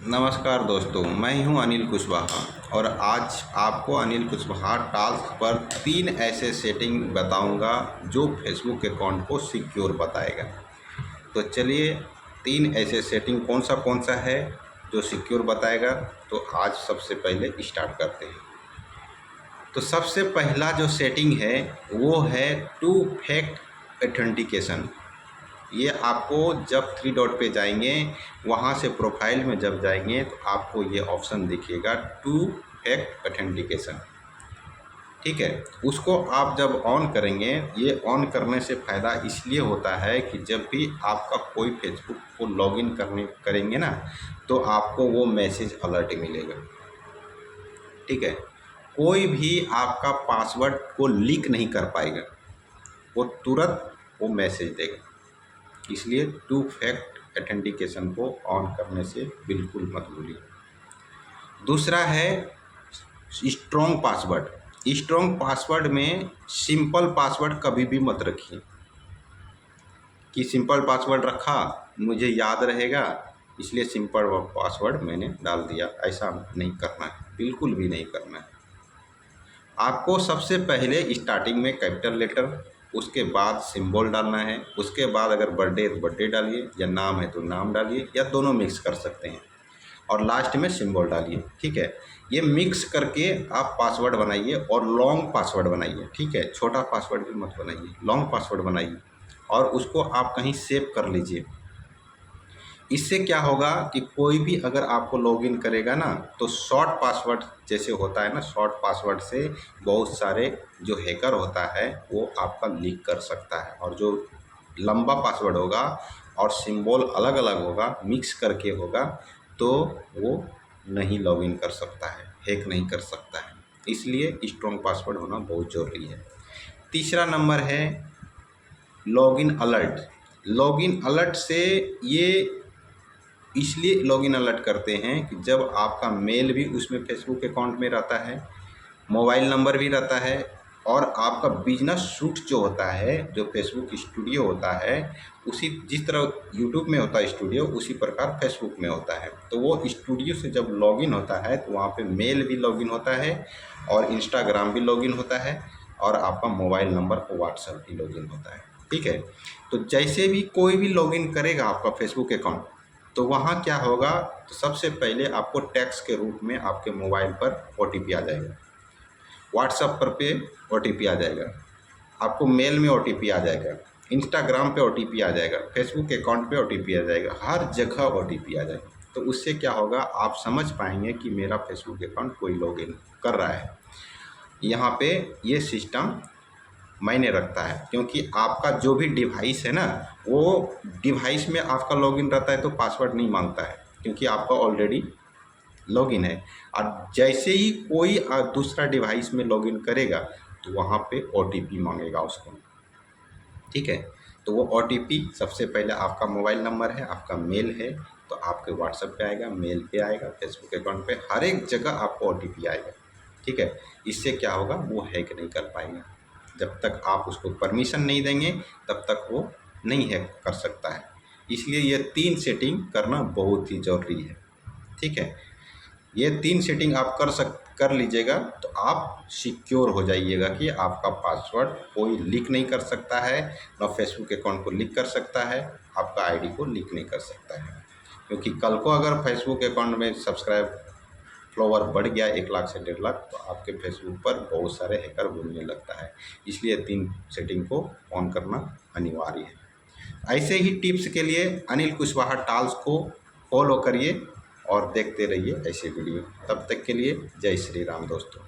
नमस्कार दोस्तों, मैं हूं अनिल कुशवाहा और आज आपको अनिल कुशवाहा टास्क पर 3 ऐसे सेटिंग बताऊंगा जो फेसबुक अकाउंट को सिक्योर बताएगा। तो चलिए 3 ऐसे सेटिंग कौन सा है जो सिक्योर बताएगा। तो आज सबसे पहले स्टार्ट करते हैं। तो सबसे पहला जो सेटिंग है वो है टू फैक्टर ऑथेंटिकेशन। ये आपको जब 3 डॉट पे जाएंगे, वहाँ से प्रोफाइल में जब जाएंगे तो आपको ये ऑप्शन दिखेगा टू फैक्टर ऑथेंटिकेशन। ठीक है, उसको आप जब ऑन करेंगे, ये ऑन करने से फ़ायदा इसलिए होता है कि जब भी आपका कोई फेसबुक को लॉगिन करेंगे ना, तो आपको वो मैसेज अलर्ट मिलेगा। ठीक है, कोई भी आपका पासवर्ड को लीक नहीं कर पाएगा, वो तुरंत वो मैसेज देगा। इसलिए टू फैक्टर ऑथेंटिकेशन को ऑन करने से बिल्कुल मत भूलिए। दूसरा है स्ट्रॉन्ग पासवर्ड। स्ट्रॉन्ग पासवर्ड में सिंपल पासवर्ड कभी भी मत रखिए कि सिंपल पासवर्ड रखा मुझे याद रहेगा इसलिए सिंपल पासवर्ड मैंने डाल दिया। ऐसा नहीं करना है, बिल्कुल भी नहीं करना है। आपको सबसे पहले स्टार्टिंग में कैपिटल लेटर, उसके बाद सिंबल डालना है, उसके बाद अगर बर्थडे है तो बर्थडे डालिए, या नाम है तो नाम डालिए, या दोनों मिक्स कर सकते हैं, और लास्ट में सिंबल डालिए। ठीक है, ये मिक्स करके आप पासवर्ड बनाइए और लॉन्ग पासवर्ड बनाइए। ठीक है, छोटा पासवर्ड भी मत बनाइए, लॉन्ग पासवर्ड बनाइए और उसको आप कहीं सेव कर लीजिए। इससे क्या होगा कि कोई भी अगर आपको लॉगिन करेगा ना, तो शॉर्ट पासवर्ड जैसे होता है ना, शॉर्ट पासवर्ड से बहुत सारे जो हैकर होता है वो आपका लीक कर सकता है, और जो लंबा पासवर्ड होगा और सिंबल अलग अलग होगा, मिक्स करके होगा, तो वो नहीं लॉगिन कर सकता है, हैक नहीं कर सकता है। इसलिए स्ट्रॉन्ग पासवर्ड होना बहुत ज़रूरी है। तीसरा नंबर है लॉगिन अलर्ट। लॉगिन अलर्ट से ये इसलिए लॉगिन अलर्ट करते हैं कि जब आपका मेल भी उसमें फेसबुक अकाउंट में रहता है, मोबाइल नंबर भी रहता है, और आपका बिजनेस सूट जो होता है, जो फेसबुक स्टूडियो होता है, उसी जिस तरह यूट्यूब में होता है स्टूडियो, उसी प्रकार फेसबुक में होता है। तो वो स्टूडियो से जब लॉगिन होता है तो वहाँ पे मेल भी लॉगिन होता है, और इंस्टाग्राम भी लॉगिन होता है, और आपका मोबाइल नंबर और व्हाट्सएप भी लॉगिन होता है। ठीक है, तो जैसे भी कोई भी लॉगिन करेगा आपका फेसबुक अकाउंट, तो वहाँ क्या होगा, तो सबसे पहले आपको टेक्स्ट के रूप में आपके मोबाइल पर OTP आ जाएगा, व्हाट्सएप पर पे OTP आ जाएगा, आपको मेल में OTP आ जाएगा, इंस्टाग्राम पे OTP आ जाएगा, फेसबुक अकाउंट पे OTP आ जाएगा, हर जगह OTP आ जाएगा। तो उससे क्या होगा, आप समझ पाएंगे कि मेरा फेसबुक अकाउंट कोई लॉगिन कर रहा है। यहाँ पे ये सिस्टम मायने रखता है, क्योंकि आपका जो भी डिवाइस है ना, वो डिवाइस में आपका लॉगिन रहता है तो पासवर्ड नहीं मांगता है, क्योंकि आपका ऑलरेडी लॉगिन है। और जैसे ही कोई दूसरा डिवाइस में लॉगिन करेगा तो वहाँ पे OTP मांगेगा उसको। ठीक है, तो वो OTP सबसे पहले आपका मोबाइल नंबर है, आपका मेल है, तो आपके व्हाट्सएप पे आएगा, मेल पे आएगा, फेसबुक अकाउंट पे, हर एक जगह आपको OTP आएगा। ठीक है, इससे क्या होगा, वो हैक नहीं कर पाएगा। जब तक आप उसको परमिशन नहीं देंगे तब तक वो नहीं हैक कर सकता है। इसलिए ये 3 सेटिंग करना बहुत ही ज़रूरी है। ठीक है, ये 3 सेटिंग आप कर लीजिएगा तो आप सिक्योर हो जाइएगा कि आपका पासवर्ड कोई लीक नहीं कर सकता है, ना फेसबुक अकाउंट को लीक कर सकता है, आपका आईडी को लीक नहीं कर सकता है। क्योंकि कल को अगर फेसबुक अकाउंट में सब्सक्राइब फॉलोवर बढ़ गया 1 लाख से 1.5 लाख, तो आपके फेसबुक पर बहुत सारे हैकर घूमने लगता है। इसलिए 3 सेटिंग को ऑन करना अनिवार्य है। ऐसे ही टिप्स के लिए अनिल कुशवाहा टाल्स को फॉलो करिए और देखते रहिए ऐसे वीडियो। तब तक के लिए जय श्री राम दोस्तों।